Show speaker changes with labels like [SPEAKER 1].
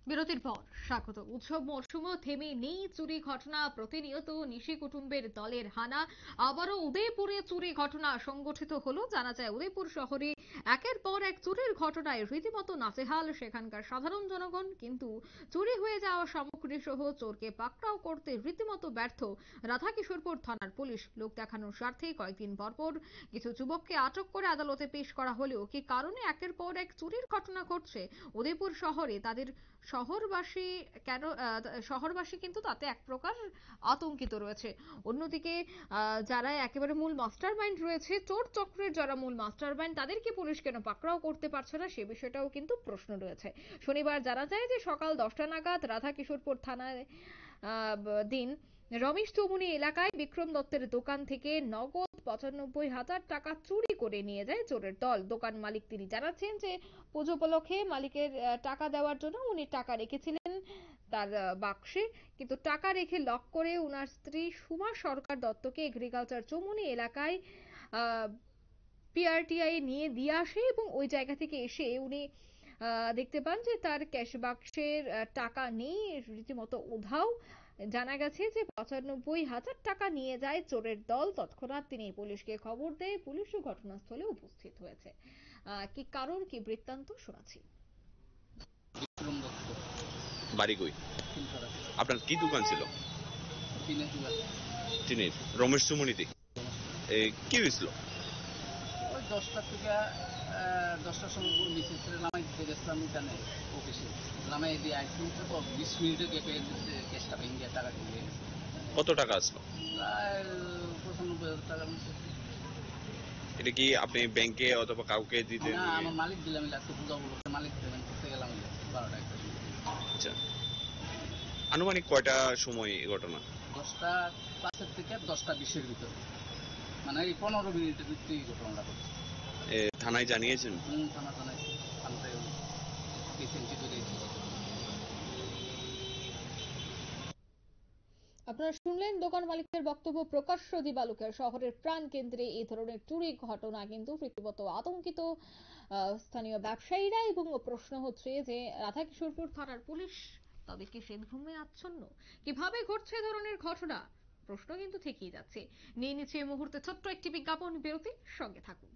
[SPEAKER 1] বিরতির পর স্বাগত। উৎসব মরশুমও থেমে নেই চুরি ঘটনা, প্রতিনিয়ত নিশি কুটুম্বের দলের হানা। আবারও উদয়পুরে চুরি ঘটনা সংগঠিত হলো। জানা যায় উদয়পুর শহরে একের পর এক চুরির ঘটনায় রীতিমতো নাজেহাল সেখানকার সাধারণ জনগণ। কিন্তু চুরি হয়ে যাওয়া সামগ্রী সহ চোরকে পাকড়াও করতে রীতিমতো ব্যর্থ রাধাকিশোরপুর থানার পুলিশ। লোক দেখানোর স্বার্থে কয়েকদিন পরপর কিছু যুবককে আটক করে আদালতে পেশ করা হলেও কি কারণে একের পর এক চুরির ঘটনা ঘটছে উদয়পুর শহরে, তাদের শহরবাসী কিন্তু তাতে এক প্রকার আতঙ্কিত রয়েছে। অন্যদিকে যারা একেবারে মূল মাস্টার মাইন্ড রয়েছে, চোর চক্রের যারা মূল মাস্টার মাইন্ড, তাদেরকে পুলিশ কেন পাকড়াও করতে পারছে না সে বিষয়টাও কিন্তু প্রশ্ন রয়েছে। শনিবার জানা যায় যে সকাল 10টা নাগাদ রাধাকিশোরপুর থানায় দিন রমেশ চৌমুনি এলাকায় বিক্রম দত্তের দোকান থেকে নগদ 95,000 টাকা চুরি করে নিয়ে যায় চোরের দল। দোকান মালিক তিনি জানাচ্ছেন যে পুজো উপলক্ষে মালিকের টাকা দেওয়ার জন্য উনি টাকা রেখেছিলেন তার বাক্সে, কিন্তু টাকা রেখে লক করে উনার স্ত্রী সুমা সরকার দত্তকে এগ্রিকালচার চৌমুনি এলাকায় পিআরটিআই নিয়ে দিয়ে আসে এবং ওই জায়গা থেকে এসে উনি দেখতে পান যে তার ক্যাশ বাক্সের টাকা নেই, রীতিমতো উধাও। জানা গেছে যে 95,000 টাকা নিয়ে যায় চোরের দল। তৎক্ষণাৎ তিনি পুলিশকে খবর দেয়, পুলিশও ঘটনাস্থলে উপস্থিত হয়েছে। কি কারণ, কি বৃত্তান্ত শোনাচ্ছি।
[SPEAKER 2] বাড়ি কই? আপনার কি দোকান ছিল? টিনের রমেশ সুমনিতে। কি হয়েছিল?
[SPEAKER 3] ওই 10টা থেকে 10টার সময় মিসেসের নামাই দিতে গেছিলাম এখানে অফিসে। নামাই দিয়ে একদম তো 20 মিনিটে গেটে কেসটা ভেঙে টাকা দিয়ে গেছে।
[SPEAKER 2] কত টাকা আসলো?
[SPEAKER 3] প্রায় 95,000 টাকার মতো।
[SPEAKER 2] এটা কি আপনি ব্যাংকে অথবা কাউকে দিতে?
[SPEAKER 3] না, আমার মালিক দিলাম, আজকে পূজা উপলক্ষে মালিক পেমেন্ট করতে গেলাম 12টা একটা।
[SPEAKER 2] আচ্ছা, আনুমানিক কয়টা সময় এই ঘটনা?
[SPEAKER 3] 10টা 5 থেকে 10টা 20-এর ভিতরে, মানে এই 15 মিনিটের ভিতরে এই ঘটনাটা ঘটছে।
[SPEAKER 2] থানায় জানিয়েছেন?
[SPEAKER 3] থানা জানাইছি, থানাতে এসএনটি করেছি।
[SPEAKER 1] আপনারা শুনলেন দোকান মালিকের বক্তব্য। প্রকাশ্য দিবালোকে শহরের প্রাণ কেন্দ্রে এই ধরনের চুরি ঘটনা কিন্তু রীতিমতো আতঙ্কিত স্থানীয় ব্যবসায়ীরা, এবং প্রশ্ন হচ্ছে যে রাধাকিশোরপুর থানার পুলিশ তবে কি সেদ ঘুমে আচ্ছন্ন? কিভাবে ঘটছে এ ধরনের ঘটনা? প্রশ্ন কিন্তু থেকেই যাচ্ছে। নিয়ে নিচ্ছে এই মুহূর্তে ছোট্ট একটি বিজ্ঞাপন বিরতি, সঙ্গে থাকুন।